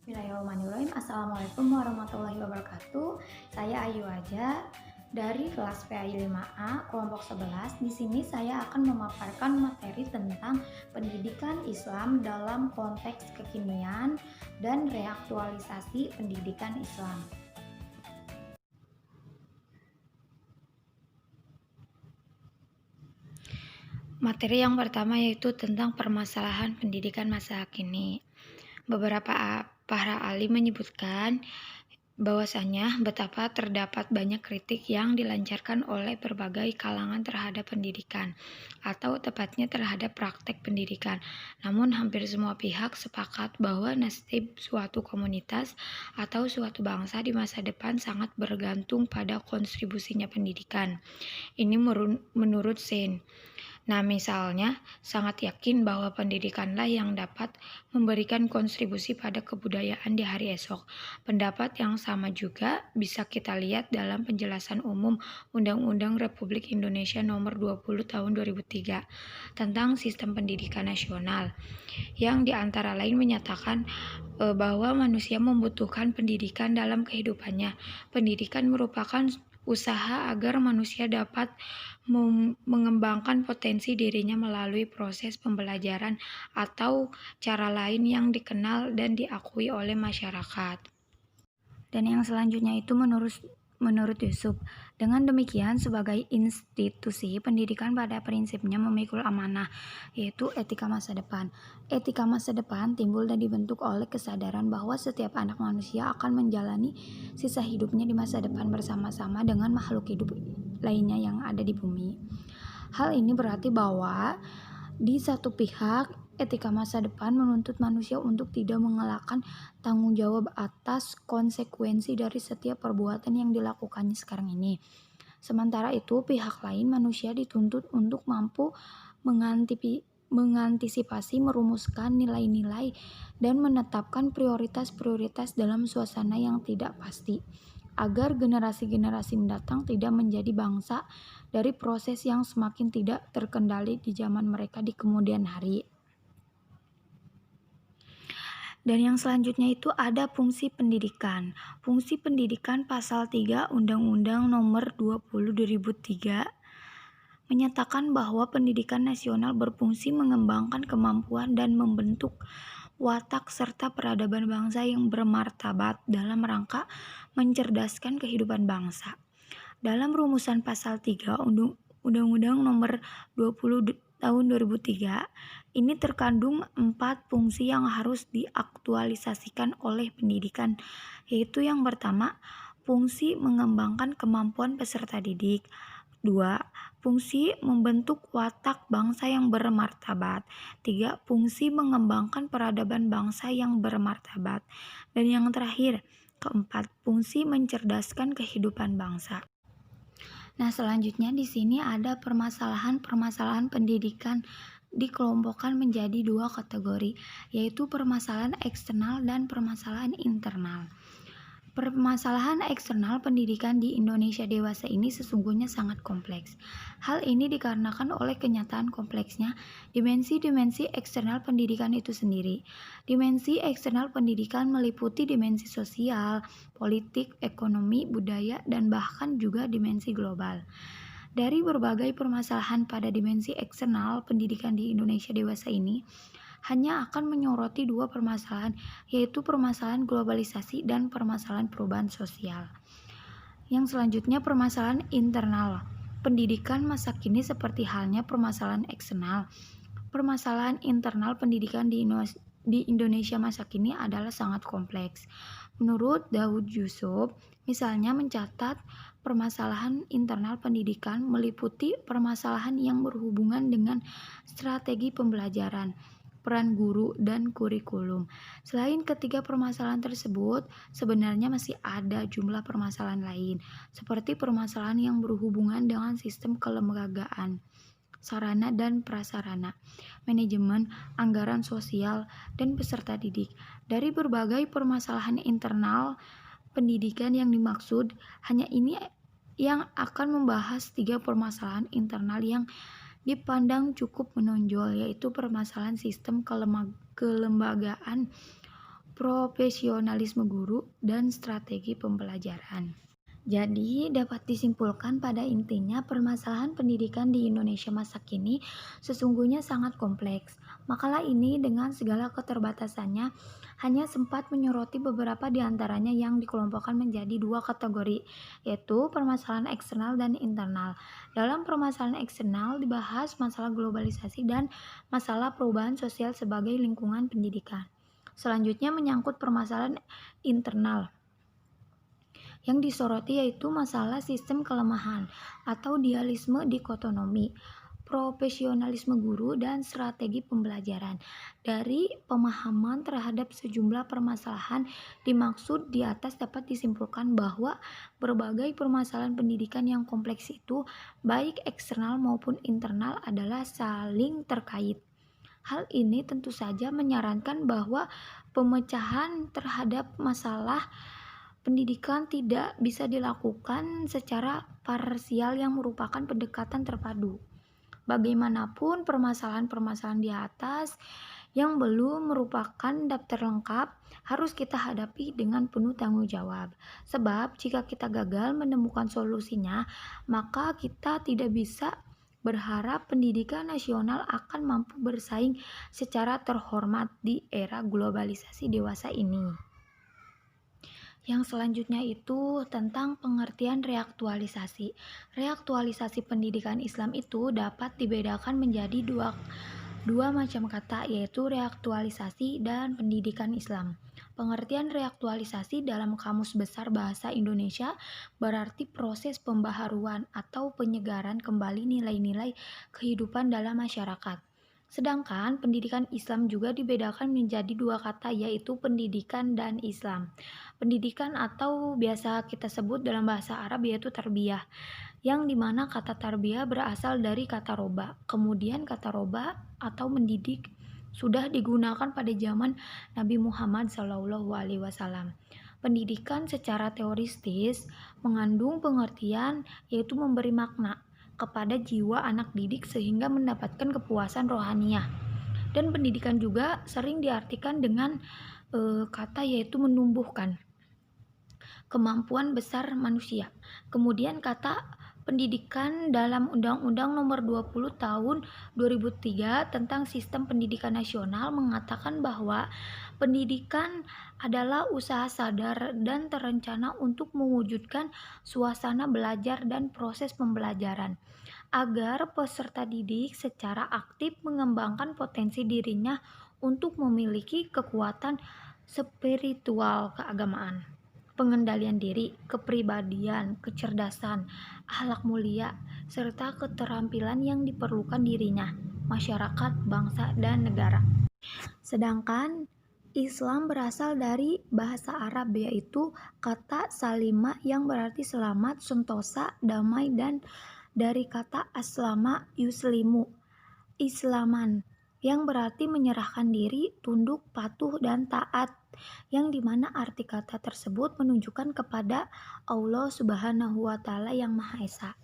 Bismillahirrahmanirrahim. Assalamualaikum warahmatullahi wabarakatuh. Saya Ayu Aja dari kelas PAI 5A kelompok 11. Di sini saya akan memaparkan materi tentang pendidikan Islam dalam konteks kekinian dan reaktualisasi pendidikan Islam. Materi yang pertama yaitu tentang permasalahan pendidikan masa kini. Beberapa para ahli menyebutkan bahwasanya betapa terdapat banyak kritik yang dilancarkan oleh berbagai kalangan terhadap pendidikan, atau tepatnya terhadap praktek pendidikan. Namun hampir semua pihak sepakat bahwa nasib suatu komunitas atau suatu bangsa di masa depan sangat bergantung pada kontribusinya pendidikan. Ini menurut Sein. Nah, misalnya, sangat yakin bahwa pendidikanlah yang dapat memberikan kontribusi pada kebudayaan di hari esok. Pendapat yang sama juga bisa kita lihat dalam penjelasan umum Undang-Undang Republik Indonesia Nomor 20 Tahun 2003 tentang Sistem Pendidikan Nasional, yang diantara lain menyatakan bahwa manusia membutuhkan pendidikan dalam kehidupannya. Pendidikan merupakan usaha agar manusia dapat mengembangkan potensi dirinya melalui proses pembelajaran atau cara lain yang dikenal dan diakui oleh masyarakat. Dan yang selanjutnya itu menurut Yusuf, dengan demikian sebagai institusi pendidikan pada prinsipnya memikul amanah, yaitu etika masa depan. Etika masa depan timbul dan dibentuk oleh kesadaran bahwa setiap anak manusia akan menjalani sisa hidupnya di masa depan bersama-sama dengan makhluk hidup lainnya yang ada di bumi. Hal ini berarti bahwa di satu pihak, etika masa depan menuntut manusia untuk tidak mengelakkan tanggung jawab atas konsekuensi dari setiap perbuatan yang dilakukannya sekarang ini. Sementara itu, pihak lain manusia dituntut untuk mampu mengantisipasi, merumuskan nilai-nilai, dan menetapkan prioritas-prioritas dalam suasana yang tidak pasti, agar generasi-generasi mendatang tidak menjadi bangsa dari proses yang semakin tidak terkendali di zaman mereka di kemudian hari. Dan yang selanjutnya itu ada fungsi pendidikan. Fungsi pendidikan pasal 3 Undang-Undang Nomor 20 2003 menyatakan bahwa pendidikan nasional berfungsi mengembangkan kemampuan dan membentuk watak serta peradaban bangsa yang bermartabat dalam rangka mencerdaskan kehidupan bangsa. Dalam rumusan pasal 3 Undang-Undang Nomor 20 Tahun 2003, ini terkandung 4 fungsi yang harus diaktualisasikan oleh pendidikan, yaitu yang pertama, fungsi mengembangkan kemampuan peserta didik. 2. Fungsi membentuk watak bangsa yang bermartabat. 3. Fungsi mengembangkan peradaban bangsa yang bermartabat. Dan yang terakhir, keempat, fungsi mencerdaskan kehidupan bangsa. Nah, selanjutnya di sini ada permasalahan pendidikan dikelompokkan menjadi 2 kategori, yaitu permasalahan eksternal dan permasalahan internal. Permasalahan eksternal pendidikan di Indonesia dewasa ini sesungguhnya sangat kompleks. Hal ini dikarenakan oleh kenyataan kompleksnya dimensi-dimensi eksternal pendidikan itu sendiri. Dimensi eksternal pendidikan meliputi dimensi sosial, politik, ekonomi, budaya, dan bahkan juga dimensi global. Dari berbagai permasalahan pada dimensi eksternal pendidikan di Indonesia dewasa ini, hanya akan menyoroti 2 permasalahan, yaitu permasalahan globalisasi dan permasalahan perubahan sosial. Yang selanjutnya permasalahan internal pendidikan masa kini seperti halnya permasalahan eksternal. Permasalahan internal pendidikan di Indonesia masa kini adalah sangat kompleks. Menurut Daud Yusuf, misalnya mencatat permasalahan internal pendidikan meliputi permasalahan yang berhubungan dengan strategi pembelajaran, peran guru, dan kurikulum. Selain ketiga permasalahan tersebut, sebenarnya masih ada jumlah permasalahan lain, seperti permasalahan yang berhubungan dengan sistem kelembagaan, sarana dan prasarana, manajemen, anggaran sosial, dan peserta didik. Dari berbagai permasalahan internal pendidikan yang dimaksud, hanya ini yang akan membahas 3 permasalahan internal yang dipandang cukup menonjol, yaitu permasalahan sistem kelembagaan, profesionalisme guru, dan strategi pembelajaran. Jadi, dapat disimpulkan pada intinya permasalahan pendidikan di Indonesia masa kini sesungguhnya sangat kompleks. Makalah ini dengan segala keterbatasannya hanya sempat menyoroti beberapa di antaranya yang dikelompokkan menjadi dua kategori, yaitu permasalahan eksternal dan internal. Dalam permasalahan eksternal dibahas masalah globalisasi dan masalah perubahan sosial sebagai lingkungan pendidikan. Selanjutnya menyangkut permasalahan internal. Yang disoroti yaitu masalah sistem kelemahan atau dualisme dikotomi, profesionalisme guru, dan strategi pembelajaran. Dari pemahaman terhadap sejumlah permasalahan dimaksud di atas dapat disimpulkan bahwa berbagai permasalahan pendidikan yang kompleks itu, baik eksternal maupun internal, adalah saling terkait. Hal ini tentu saja menyarankan bahwa pemecahan terhadap masalah pendidikan tidak bisa dilakukan secara parsial yang merupakan pendekatan terpadu. Bagaimanapun permasalahan-permasalahan di atas yang belum merupakan daftar lengkap harus kita hadapi dengan penuh tanggung jawab. Sebab jika kita gagal menemukan solusinya, maka kita tidak bisa berharap pendidikan nasional akan mampu bersaing secara terhormat di era globalisasi dewasa ini. Yang selanjutnya itu tentang pengertian reaktualisasi. Reaktualisasi pendidikan Islam itu dapat dibedakan menjadi dua macam kata, yaitu reaktualisasi dan pendidikan Islam. Pengertian reaktualisasi dalam Kamus Besar Bahasa Indonesia berarti proses pembaharuan atau penyegaran kembali nilai-nilai kehidupan dalam masyarakat. Sedangkan pendidikan Islam juga dibedakan menjadi dua kata, yaitu pendidikan dan Islam. Pendidikan atau biasa kita sebut dalam bahasa Arab yaitu tarbiyah, yang dimana kata tarbiyah berasal dari kata roba. Kemudian kata roba atau mendidik sudah digunakan pada zaman Nabi Muhammad SAW. Pendidikan secara teoristis mengandung pengertian yaitu memberi makna kepada jiwa anak didik sehingga mendapatkan kepuasan rohaniah. Dan pendidikan juga sering diartikan dengan kata yaitu menumbuhkan kemampuan besar manusia. Kemudian kata pendidikan dalam Undang-Undang Nomor 20 Tahun 2003 tentang Sistem Pendidikan Nasional mengatakan bahwa pendidikan adalah usaha sadar dan terencana untuk mewujudkan suasana belajar dan proses pembelajaran agar peserta didik secara aktif mengembangkan potensi dirinya untuk memiliki kekuatan spiritual keagamaan, pengendalian diri, kepribadian, kecerdasan, akhlak mulia, serta keterampilan yang diperlukan dirinya, masyarakat, bangsa, dan negara. Sedangkan Islam berasal dari bahasa Arab yaitu kata salima yang berarti selamat, sentosa, damai, dan dari kata aslama yuslimu, islaman, yang berarti menyerahkan diri, tunduk, patuh, dan taat, yang dimana arti kata tersebut menunjukkan kepada Allah Subhanahu wa Ta'ala yang Maha Esa.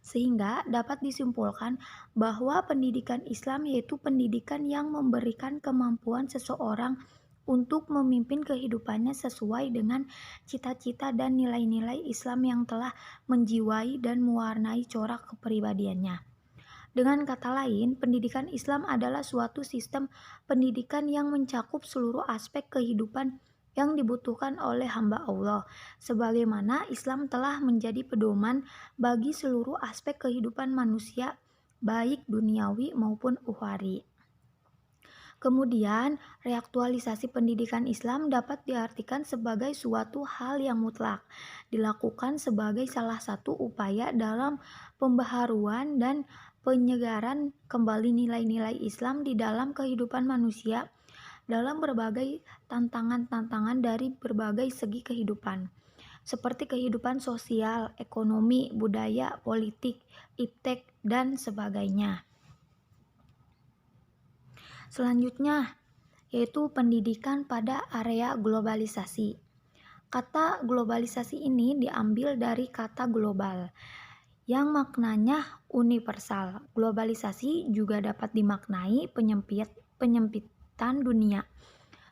Sehingga dapat disimpulkan bahwa pendidikan Islam yaitu pendidikan yang memberikan kemampuan seseorang untuk memimpin kehidupannya sesuai dengan cita-cita dan nilai-nilai Islam yang telah menjiwai dan mewarnai corak kepribadiannya. Dengan kata lain, pendidikan Islam adalah suatu sistem pendidikan yang mencakup seluruh aspek kehidupan yang dibutuhkan oleh hamba Allah, sebagaimana Islam telah menjadi pedoman bagi seluruh aspek kehidupan manusia, baik duniawi maupun ukhrawi. Kemudian, reaktualisasi pendidikan Islam dapat diartikan sebagai suatu hal yang mutlak, dilakukan sebagai salah satu upaya dalam pembaharuan dan penyegaran kembali nilai-nilai Islam di dalam kehidupan manusia dalam berbagai tantangan-tantangan dari berbagai segi kehidupan, seperti kehidupan sosial, ekonomi, budaya, politik, iptek, dan sebagainya. Selanjutnya, yaitu pendidikan pada area globalisasi. Kata globalisasi ini diambil dari kata global, yang maknanya universal. Globalisasi juga dapat dimaknai penyempitan dunia.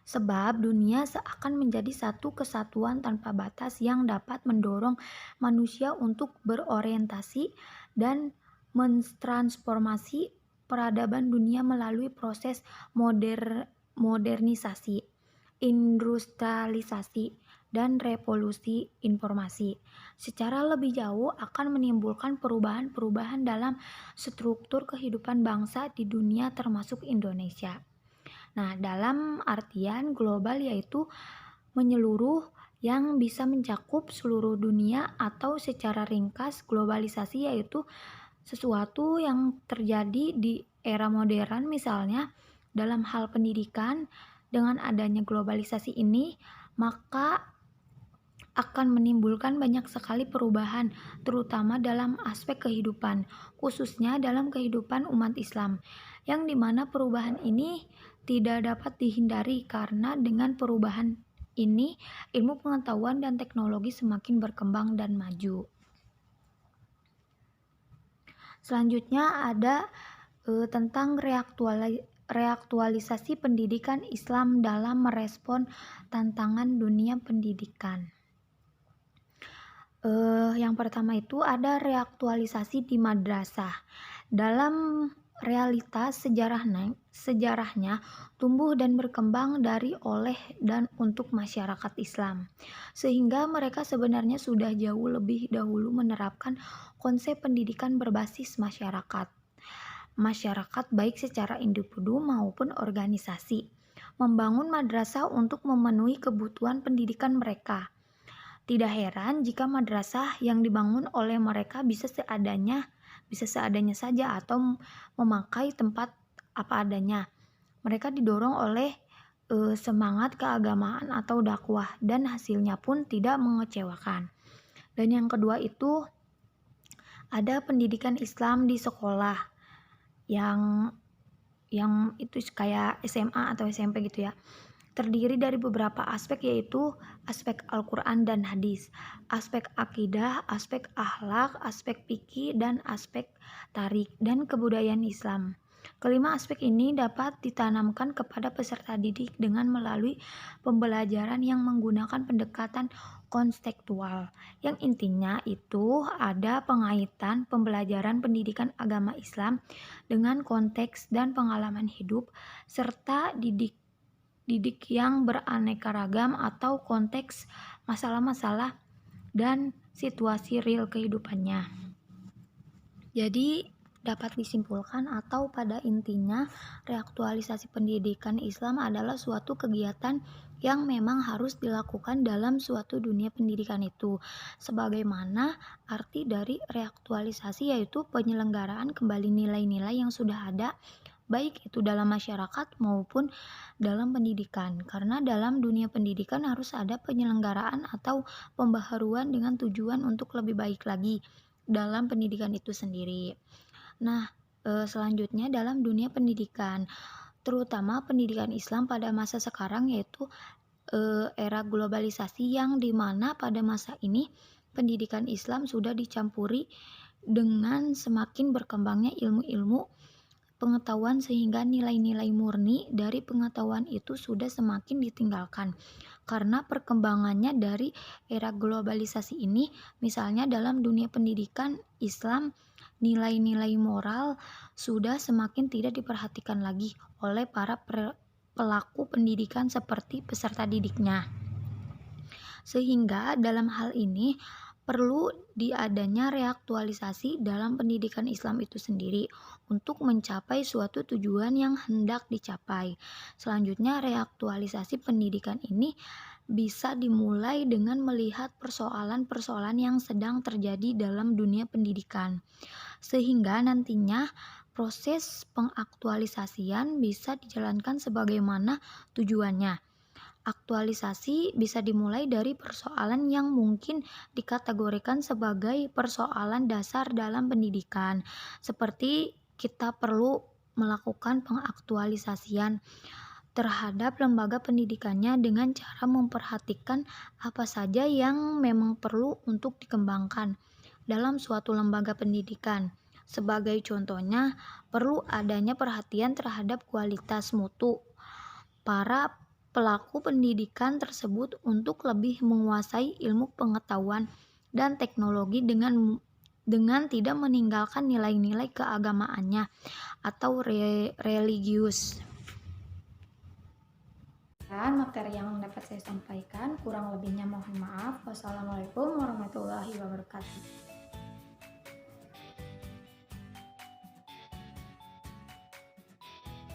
Sebab dunia seakan menjadi satu kesatuan tanpa batas yang dapat mendorong manusia untuk berorientasi dan mentransformasi peradaban dunia melalui proses modernisasi, industrialisasi, dan revolusi informasi. Secara lebih jauh akan menimbulkan perubahan-perubahan dalam struktur kehidupan bangsa di dunia termasuk Indonesia. Nah, dalam artian global yaitu menyeluruh yang bisa mencakup seluruh dunia, atau secara ringkas globalisasi yaitu sesuatu yang terjadi di era modern. Misalnya dalam hal pendidikan, dengan adanya globalisasi ini maka akan menimbulkan banyak sekali perubahan, terutama dalam aspek kehidupan, khususnya dalam kehidupan umat Islam, yang dimana perubahan ini tidak dapat dihindari karena dengan perubahan ini ilmu pengetahuan dan teknologi semakin berkembang dan maju. Selanjutnya ada tentang reaktualisasi pendidikan Islam dalam merespon tantangan dunia pendidikan. Yang pertama itu ada reaktualisasi di madrasah. Dalam realitas sejarahnya tumbuh dan berkembang dari, oleh, dan untuk masyarakat Islam, sehingga mereka sebenarnya sudah jauh lebih dahulu menerapkan konsep pendidikan berbasis masyarakat baik secara individu maupun organisasi, membangun madrasah untuk memenuhi kebutuhan pendidikan mereka. Tidak heran jika madrasah yang dibangun oleh mereka bisa seadanya saja atau memakai tempat apa adanya. Mereka didorong oleh semangat keagamaan atau dakwah, dan hasilnya pun tidak mengecewakan. Dan yang kedua itu ada pendidikan Islam di sekolah yang itu kayak SMA atau SMP gitu ya. Terdiri dari beberapa aspek, yaitu aspek Al-Quran dan hadis, aspek akidah, aspek akhlak, aspek fikih, dan aspek tarik dan kebudayaan Islam. Kelima aspek ini dapat ditanamkan kepada peserta didik dengan melalui pembelajaran yang menggunakan pendekatan konstekstual, yang intinya itu ada pengaitan pembelajaran pendidikan agama Islam dengan konteks dan pengalaman hidup, serta didik yang beraneka ragam atau konteks masalah-masalah dan situasi real kehidupannya. Jadi dapat disimpulkan atau pada intinya reaktualisasi pendidikan Islam adalah suatu kegiatan yang memang harus dilakukan dalam suatu dunia pendidikan itu. Sebagaimana arti dari reaktualisasi yaitu penyelenggaraan kembali nilai-nilai yang sudah ada, baik itu dalam masyarakat maupun dalam pendidikan. Karena dalam dunia pendidikan harus ada penyelenggaraan atau pembaharuan dengan tujuan untuk lebih baik lagi dalam pendidikan itu sendiri. Nah, selanjutnya dalam dunia pendidikan, terutama pendidikan Islam pada masa sekarang, yaitu era globalisasi, yang dimana pada masa ini pendidikan Islam sudah dicampuri dengan semakin berkembangnya ilmu-ilmu pengetahuan, sehingga nilai-nilai murni dari pengetahuan itu sudah semakin ditinggalkan karena perkembangannya dari era globalisasi ini. Misalnya dalam dunia pendidikan Islam, nilai-nilai moral sudah semakin tidak diperhatikan lagi oleh para pelaku pendidikan seperti peserta didiknya, sehingga dalam hal ini perlu diadanya reaktualisasi dalam pendidikan Islam itu sendiri untuk mencapai suatu tujuan yang hendak dicapai. Selanjutnya, reaktualisasi pendidikan ini bisa dimulai dengan melihat persoalan-persoalan yang sedang terjadi dalam dunia pendidikan, sehingga nantinya proses pengaktualisasian bisa dijalankan sebagaimana tujuannya. Aktualisasi bisa dimulai dari persoalan yang mungkin dikategorikan sebagai persoalan dasar dalam pendidikan, seperti kita perlu melakukan pengaktualisasian terhadap lembaga pendidikannya dengan cara memperhatikan apa saja yang memang perlu untuk dikembangkan dalam suatu lembaga pendidikan. Sebagai contohnya, perlu adanya perhatian terhadap kualitas mutu para pelaku pendidikan tersebut untuk lebih menguasai ilmu pengetahuan dan teknologi dengan tidak meninggalkan nilai-nilai keagamaannya atau religius. Dan materi yang dapat saya sampaikan, kurang lebihnya mohon maaf. Wassalamualaikum warahmatullahi wabarakatuh.